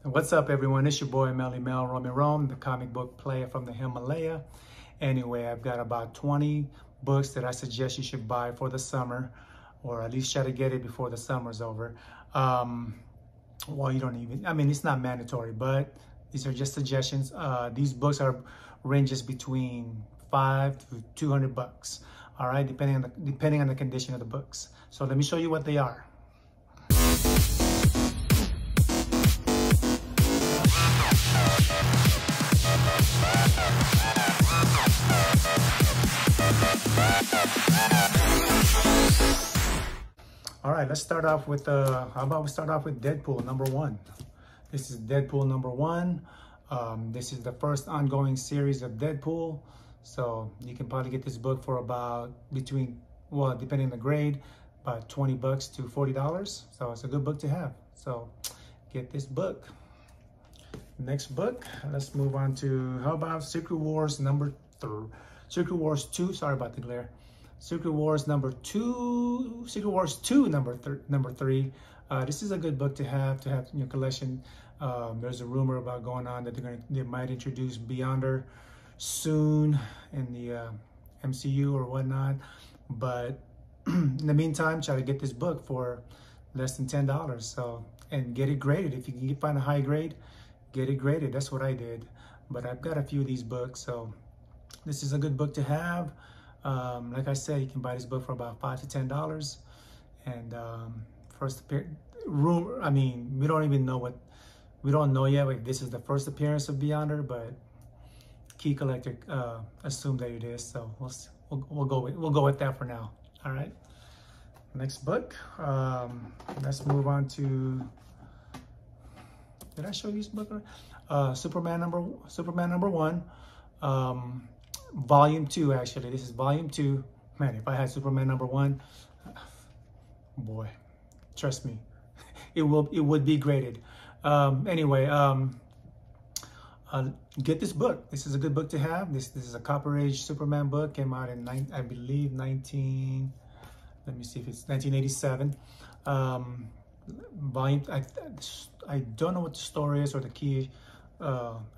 What's up, everyone? It's your boy Melly Mel Romy Rome, the comic book player from the Himalaya. Anyway, I've got about 20 books that I suggest you should buy for the summer, or at least try to get it before the summer's over. Well, you don't even, it's not mandatory, but these are just suggestions. These books are ranges between $5 to $200. All right, depending on the condition of the books. So let me show you what they are. All right, let's start off with, how about we start off with Deadpool #1. This is Deadpool #1. This is the first ongoing series of Deadpool. So you can probably get this book for about depending on the grade, about $20 to $40. So it's a good book to have. So get this book. Next book, let's move on to, how about Secret Wars Secret Wars 2, sorry about the glare. Secret Wars #2, Secret Wars 2 #3. This is a good book to have in your collection. There's a rumor about going on that they might introduce Beyonder soon in the MCU or whatnot. But in the meantime, try to get this book for less than $10. So, and get it graded. If you can find a high grade, get it graded. That's what I did. But I've got a few of these books, so this is a good book to have. Like I said, you can buy this book for about $5 to $10. And we don't even know we don't know yet if this is the first appearance of Beyonder, but Key Collector assumed that it is. So we'll go with that for now. All right. Next book. Let's move on to. Did I show you this book? Superman #1. Volume 2, actually. This is volume 2. Man, if I had Superman #1, boy, trust me, it would be graded. Anyway, get this book. This is a good book to have. This is a Copper Age Superman book. Came out in I believe 1987. Volume. I don't know what the story is or the key.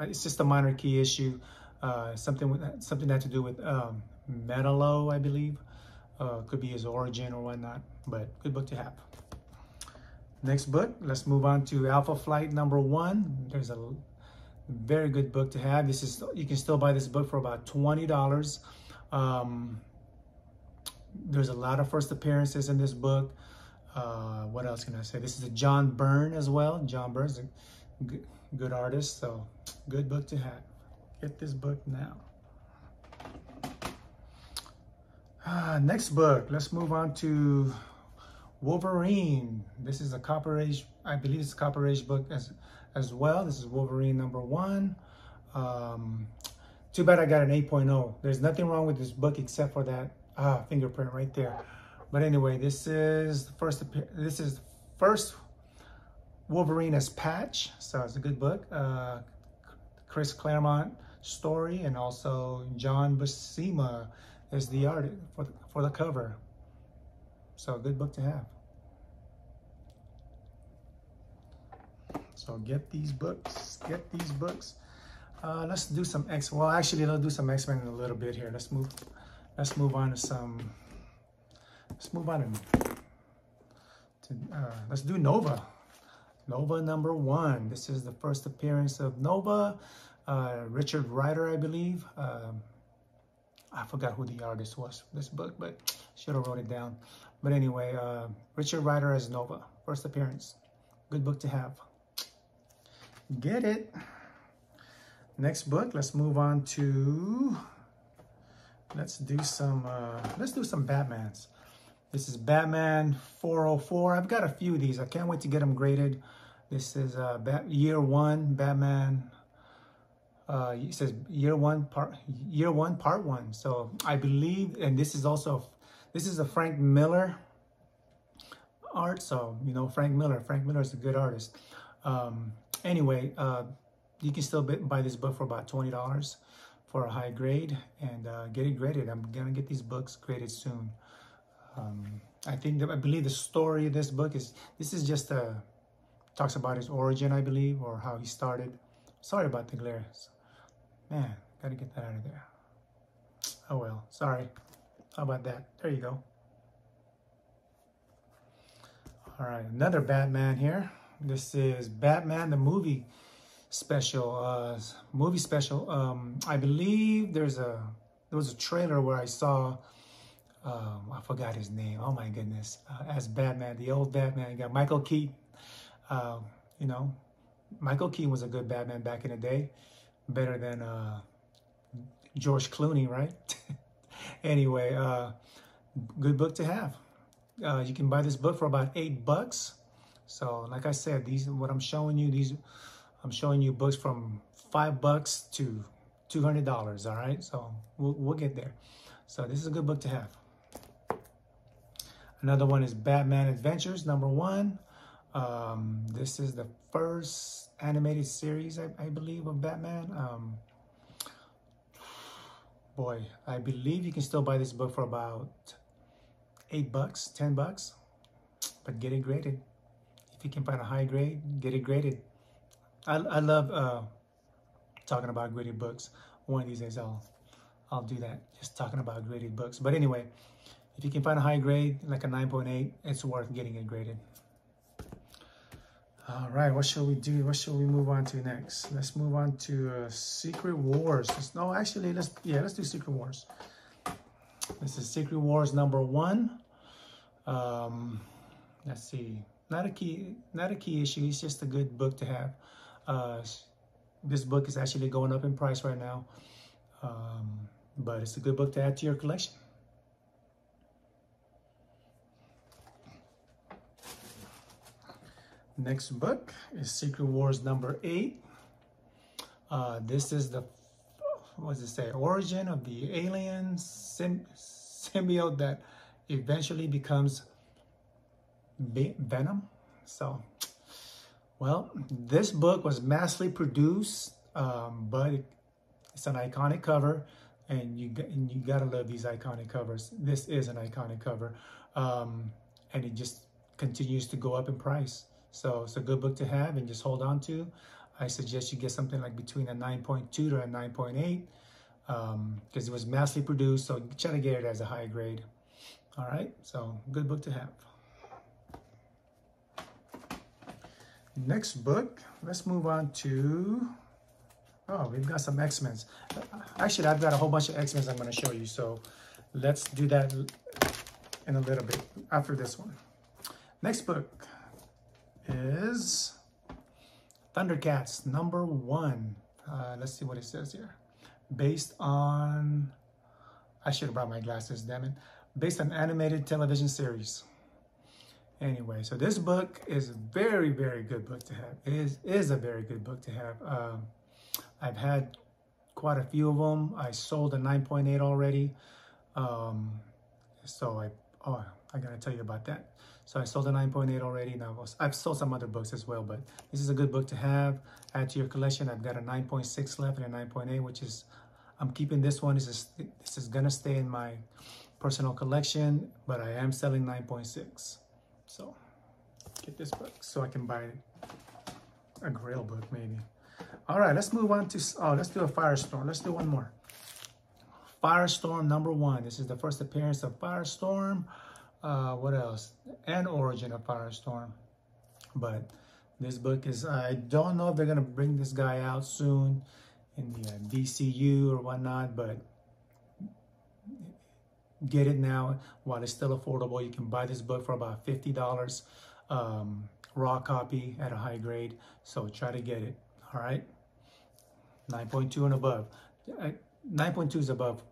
It's just a minor key issue. Something that had to do with Metalo, I believe. Could be his origin or whatnot, but good book to have. Next book, let's move on to Alpha Flight #1. There's a very good book to have. You can still buy this book for about $20. There's a lot of first appearances in this book. What else can I say? This is a John Byrne as well. John Byrne's a good artist, so good book to have. Get this book now. Next book, let's move on to Wolverine. This is a Copper Age, I believe it's a Copper Age book as well. This is Wolverine #1. Too bad I got an 8.0. There's nothing wrong with this book except for that fingerprint right there. But anyway, this is first Wolverine as Patch, so it's a good book. Chris Claremont story, and also John Buscema is the artist for the cover. So a good book to have. So get these books. Let's do some X-Men. Well, actually, let's do some X-Men in a little bit here. Let's move on to some. Let's do Nova. Nova #1. This is the first appearance of Nova. Richard Rider, I believe. I forgot who the artist was for this book, but should have wrote it down. But anyway, Richard Rider as Nova. First appearance. Good book to have. Get it. Next book, let's move on to, let's do some Batmans. This is Batman 404. I've got a few of these. I can't wait to get them graded. This is Year 1 Batman. It says Year 1 Part 1. So I believe, and this is a Frank Miller art. So Frank Miller is a good artist. Anyway, you can still buy this book for about $20 for a high grade, and get it graded. I'm gonna get these books graded soon. I believe the story of this book is, this is just a talks about his origin, I believe, or how he started. Sorry about the glare. Man, gotta get that out of there. Oh well, sorry. How about that? There you go. All right, another Batman here. This is Batman the movie special. I believe there was a trailer where I saw. I forgot his name. Oh my goodness! As Batman, the old Batman, you got Michael Keaton. You know, Michael Keaton was a good Batman back in the day, better than George Clooney, right? Anyway, good book to have. You can buy this book for about $8. So, like I said, what I'm showing you. I'm showing you books from $5 to $200. All right, so we'll get there. So this is a good book to have. Another one is Batman Adventures #1. This is the first animated series, I believe, of Batman. Boy, I believe you can still buy this book for about $8, $10, but get it graded. If you can find a high grade, get it graded. I love talking about graded books. One of these days I'll do that, just talking about graded books. But anyway, if you can find a high grade, like a 9.8, it's worth getting it graded. All right, what shall we do? What shall we move on to next? Let's move on to Secret Wars. Let's do Secret Wars. This is Secret Wars #1. Let's see. Not a key issue. It's just a good book to have. This book is actually going up in price right now, but it's a good book to add to your collection. Next book is Secret Wars #8. This is the, what does it say? Origin of the alien symbiote that eventually becomes Venom. So, well, this book was massively produced, but it's an iconic cover, and you gotta love these iconic covers. This is an iconic cover, and it just continues to go up in price. So it's a good book to have and just hold on to. I suggest you get something like between a 9.2 to a 9.8 because it was massively produced. So try to get it as a high grade. All right, so good book to have. Next book, let's move on to, we've got some X-Men. Actually, I've got a whole bunch of X-Men I'm going to show you. So let's do that in a little bit after this one. Next book is Thundercats #1. Let's see what it says here. Based on, I should have brought my glasses, damn it. Based on animated television series. Anyway, so this book is a very, very good book to have. It is a very good book to have. I've had quite a few of them. I sold a 9.8 already. So I gotta tell you about that. So I sold a 9.8 already. Now I've sold some other books as well, but this is a good book to have. Add to your collection. I've got a 9.6 left and a 9.8, which is, I'm keeping this one. This is gonna stay in my personal collection, but I am selling 9.6. So get this book so I can buy a Grail book maybe. All right, let's move on to, let's do a Firestorm. Let's do one more. Firestorm #1. This is the first appearance of Firestorm. What else? And origin of Firestorm. But this book is, I don't know if they're going to bring this guy out soon in the DCU or whatnot, but get it now while it's still affordable. You can buy this book for about $50, raw copy at a high grade. So try to get it. All right. 9.2 and above. 9.2 is above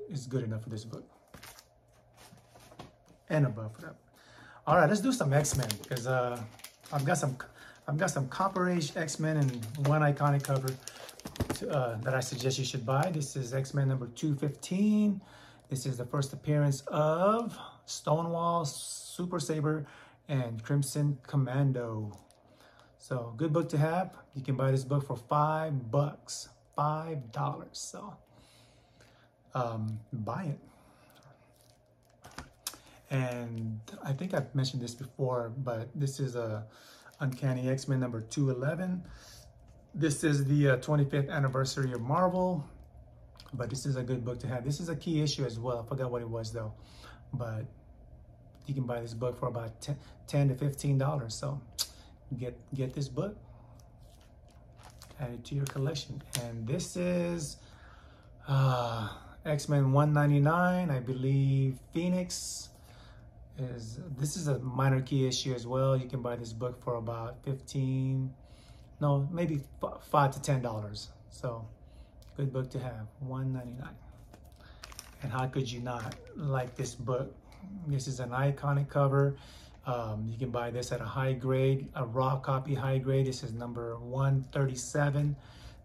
is good enough for this book. And above for that. All right, let's do some X-Men because I've got some Copper Age X-Men and one iconic cover that I suggest you should buy. This is X-Men #215. This is the first appearance of Stonewall, Super Saber, and Crimson Commando. So good book to have. You can buy this book for $5. $5. So buy it. And I think I've mentioned this before, but this is a Uncanny X-Men number 211. This is the 25th anniversary of Marvel, but this is a good book to have. This is a key issue as well. I forgot what it was though, but you can buy this book for about $10 to $15. So get this book, add it to your collection. And this is X-Men 199, I believe. Phoenix this is a minor key issue as well. You can buy this book for about maybe $5 to $10. So good book to have, $1.99. And how could you not like this book? This is an iconic cover. You can buy this at a high grade, a raw copy high grade. This is number 137.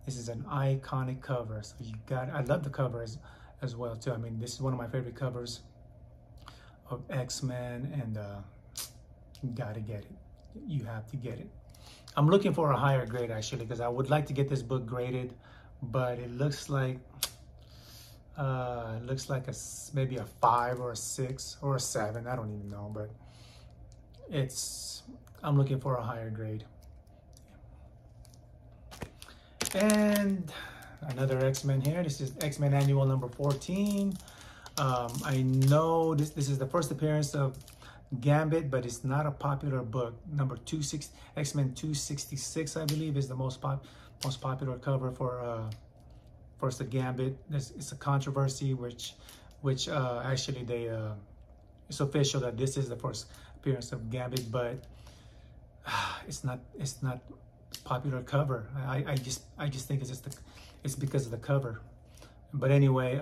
This is an iconic cover. So I love the cover as well too. I mean, this is one of my favorite covers of X-Men, and you gotta get it. You have to get it. I'm looking for a higher grade actually, because I would like to get this book graded, but it looks like maybe a 5 or a 6 or a 7. I don't even know, but I'm looking for a higher grade. And another X-Men here. This is X-Men Annual number 14. I know this is the first appearance of Gambit, but it's not a popular book. Number X-Men 266, I believe, is the most popular cover for first the Gambit. It's a controversy, which actually it's official that this is the first appearance of Gambit, but it's not popular cover. I just think it's because of the cover. But anyway,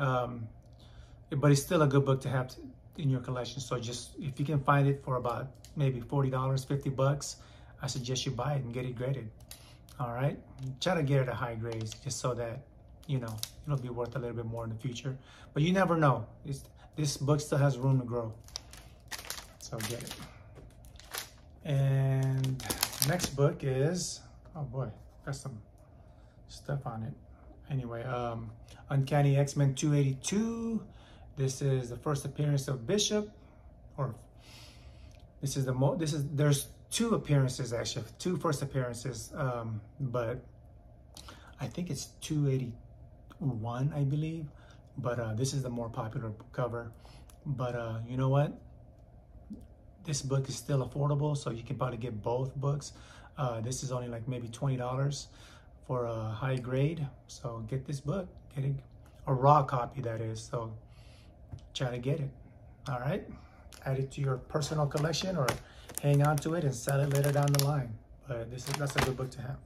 but it's still a good book to have in your collection. So just if you can find it for about maybe $40, $50, I suggest you buy it and get it graded. All right, try to get it at high grades just so that it'll be worth a little bit more in the future. But you never know. This book still has room to grow. So get it. And next book is, oh boy, got some stuff on it. Anyway, Uncanny X-Men 282. This is the first appearance of Bishop, or there's 2 appearances actually, 2 first appearances, but I think it's 281, I believe. But this is the more popular cover. But you know what? This book is still affordable, so you can probably get both books. This is only like maybe $20 for a high grade. So get this book, get it, a raw copy that is. So try to get it. All right, add it to your personal collection or hang on to it and sell it later down the line. But that's a good book to have.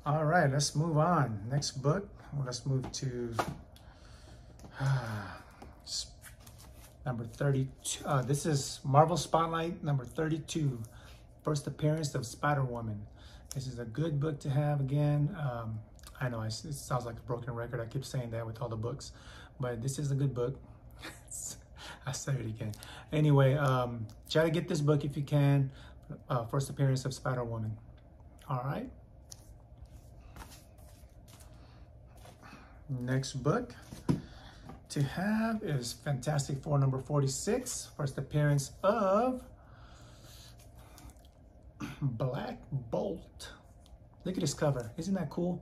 All right, let's move on. Next book, let's move to number 32. This is Marvel Spotlight number 32, first appearance of Spider-Woman. This is a good book to have again. I know it sounds like a broken record. I keep saying that with all the books, but this is a good book. I said it again. Anyway, try to get this book if you can. First appearance of Spider-Woman. All right. Next book to have is Fantastic Four number 46. First appearance of Black Bolt. Look at this cover. Isn't that cool?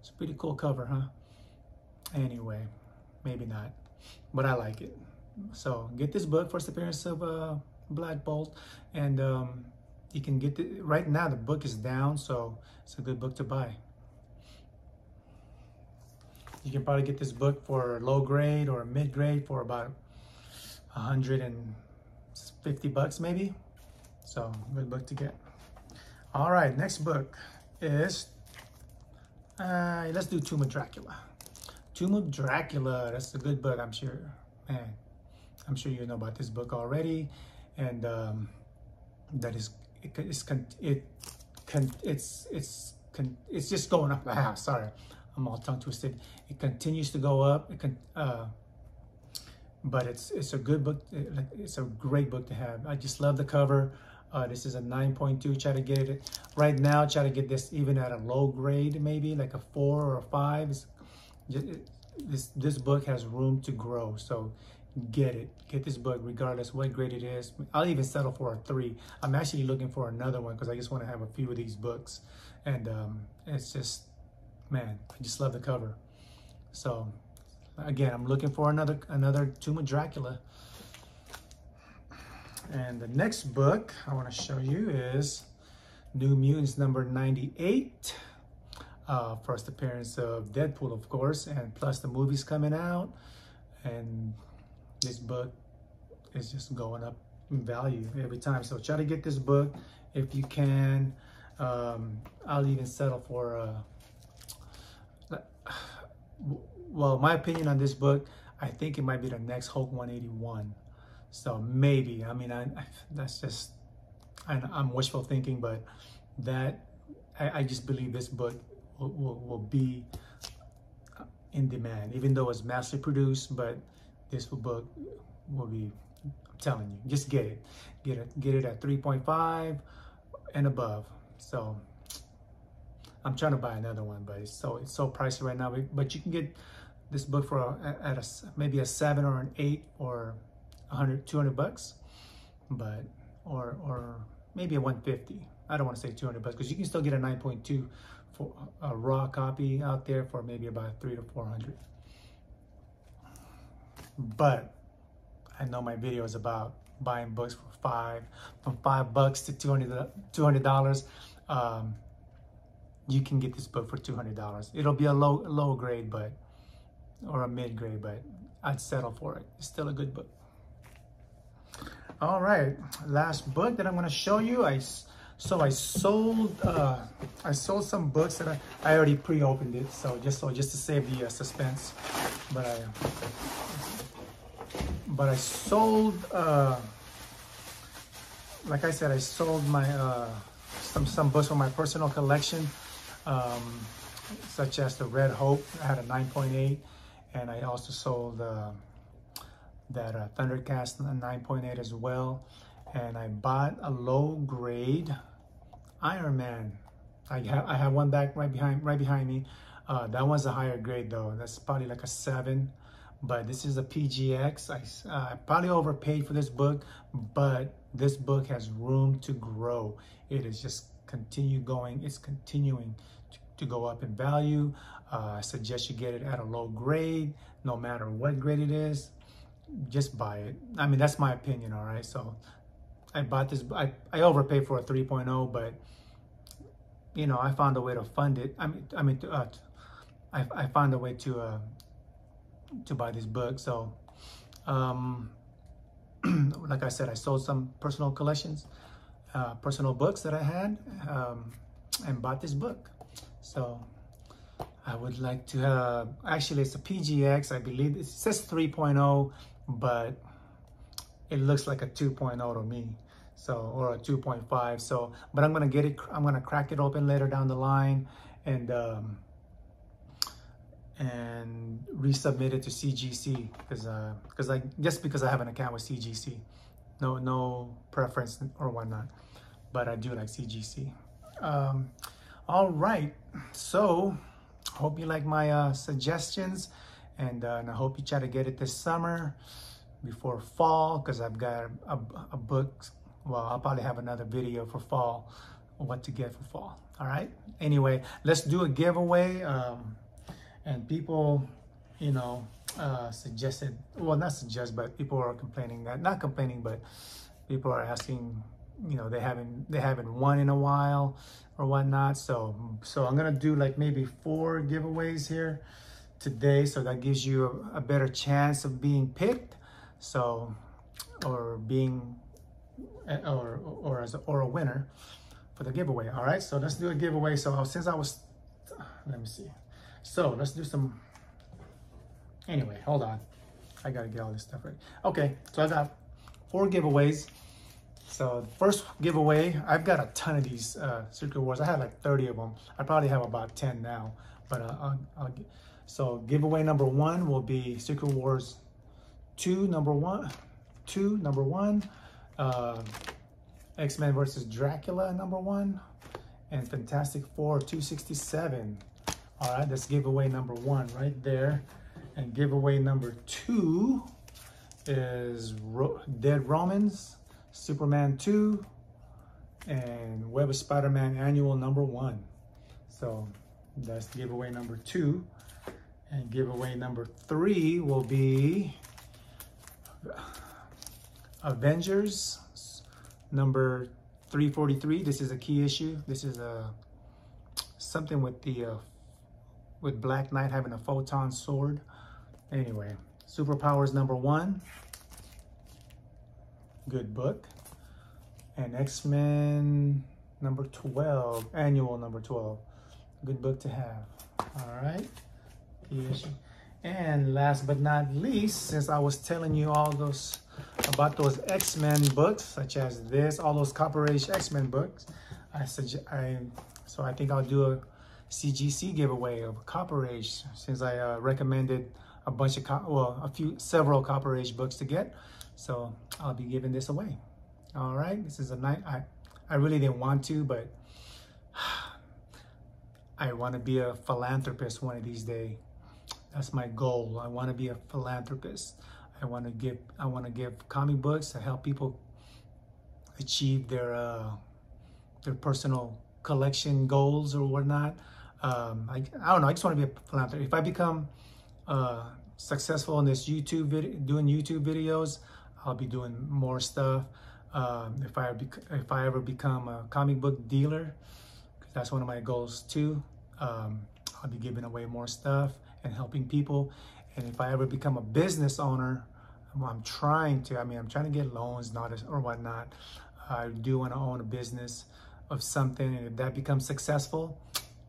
It's a pretty cool cover, huh? Anyway, maybe not, but I like it. So get this book, first appearance of Black Bolt, and you can get it right now. The book is down, so it's a good book to buy. You can probably get this book for low grade or mid grade for about $150 maybe. So good book to get. All right, next book is let's do Tomb of Dracula. Tomb of Dracula. That's a good book, I'm sure. Man, I'm sure you know about this book already, and that is it's just going up. Sorry, I'm all tongue twisted. It continues to go up. But it's a good book. It's a great book to have. I just love the cover. This is a 9.2. Try to get it right now. Try to get this even at a low grade, maybe like a 4 or a 5. This book has room to grow, so get it. Get this book regardless what grade it is. I'll even settle for a 3. I'm actually looking for another one because I just want to have a few of these books. And it's just, man, I just love the cover. So again, I'm looking for another Tomb of Dracula. And the next book I want to show you is New Mutants number 98. First appearance of Deadpool, of course, and plus the movie's coming out. And this book is just going up in value every time. So try to get this book if you can. I'll even settle for, well, my opinion on this book, I think it might be the next Hulk 181. So maybe, I mean, that's just, I'm wishful thinking, but that, I just believe this book will be in demand, even though it's massively produced, but this book will be, I'm telling you, just get it. Get it at 3.5 and above. So I'm trying to buy another one, but it's so pricey right now. But you can get this book for maybe a 7 or an 8 or 100, 200 bucks, but or maybe a 150. I don't want to say 200 bucks because you can still get a 9.2 for a raw copy out there for maybe about 300 to 400. But I know my video is about buying books for from $5 to $200. You can get this book for $200. It'll be a low grade, but or a mid grade, but I'd settle for it. It's still a good book. All right, last book that I'm going to show you. I sold some books that I already pre-opened it, so just to save the suspense. But I sold, like I said, I sold my some books from my personal collection, such as the Red Hope. I had a 9.8, and I also sold that Thundercats 9.8 as well. And I bought a low grade Iron Man. I have one back right behind me. That one's a higher grade though. That's probably like a 7. But this is a PGX. I probably overpaid for this book, but this book has room to grow. It is just it's continuing to go up in value. I suggest you get it at a low grade, no matter what grade it is. Just buy it. I mean, that's my opinion, all right? So I bought this, I overpaid for a 3.0, but you know, I found a way to fund it. I found a way to buy this book. So, like I said, I sold some personal collections, personal books that I had, and bought this book. So I would like to, actually it's a PGX, I believe. It says 3.0, but it looks like a 2.0 to me. So, or a 2.5. So, but I'm gonna get it, I'm gonna crack it open later down the line and resubmit it to CGC because I have an account with CGC. No preference or whatnot, but I do like CGC. All right, so hope you like my suggestions, and I hope you try to get it this summer before fall, because I've got a book. Well, I'll probably have another video for fall, what to get for fall. All right, anyway, let's do a giveaway. And people, you know, suggested, well, not suggest, but people are complaining that, not complaining, but people are asking, you know, they haven't won in a while or whatnot. So I'm gonna do like maybe 4 giveaways here today, so that gives you a better chance of being picked. So, or being, or a winner for the giveaway. All right, so let's do a giveaway. So let me see. So let's do some, anyway, hold on. I gotta get all this stuff right. Okay, so I got 4 giveaways. So the first giveaway, I've got a ton of these Secret Wars. I had like 30 of them. I probably have about 10 now, but so giveaway number 1 will be Secret Wars 2, number 1, X-Men versus Dracula, number 1, and Fantastic Four 267. All right, that's giveaway number 1 right there. And giveaway number 2 is Dead Romans, Superman 2, and Web of Spider-Man Annual number 1. So that's giveaway number 2. And giveaway number 3 will be Avengers number 343. This is a key issue. This is something with the with Black Knight having a photon sword. Anyway, Superpowers number 1. Good book. And X-Men number 12, Annual number 12. Good book to have. All right. Key issue. And last but not least, since I was telling you all those about those X-Men books, such as this, all those Copper Age X-Men books, so I think I'll do a CGC giveaway of Copper Age, since I recommended a bunch of several Copper Age books to get. So I'll be giving this away. All right, this is a night. I really didn't want to, but I want to be a philanthropist one of these days. That's my goal. I want to be a philanthropist. I want to give comic books to help people achieve their personal collection goals or whatnot. I don't know. I just want to be a philanthropist. If I become successful in this doing YouTube videos, I'll be doing more stuff. If I ever become a comic book dealer, because that's one of my goals too, I'll be giving away more stuff and helping people. And if I ever become a business owner, I'm trying to get loans or whatnot. I do want to own a business of something, and if that becomes successful,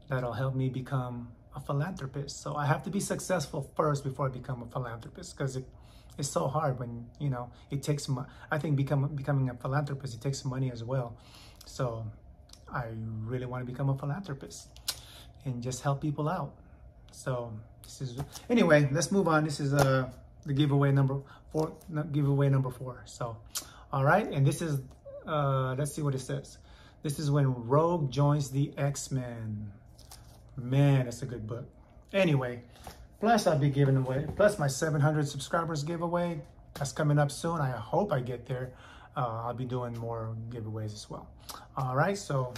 that'll help me become a philanthropist. So I have to be successful first before I become a philanthropist, because it's so hard when, it takes, I think becoming a philanthropist, it takes money as well. So I really want to become a philanthropist and just help people out. So anyway, let's move on. This is the giveaway number 4. So, all right. And this is, let's see what it says. This is when Rogue joins the X-Men. Man, that's a good book. Anyway, plus I'll be giving away, plus my 700 subscribers giveaway. That's coming up soon. I hope I get there. I'll be doing more giveaways as well. All right. So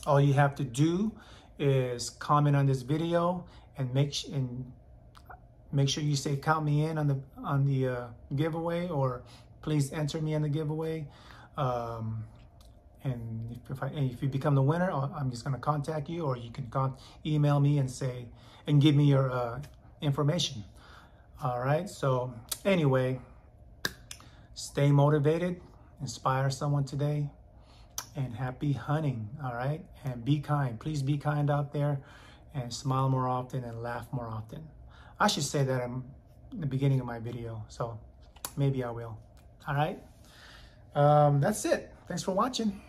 all you have to do is comment on this video and make sure you say count me in on the giveaway, or please enter me in the giveaway. And if you become the winner, I'm just going to contact you, or you can email me and give me your information. All right. So anyway, stay motivated, inspire someone today, and happy hunting. All right. And be kind. Please be kind out there, and smile more often and laugh more often. I should say that in the beginning of my video, so maybe I will. All right. That's it. Thanks for watching.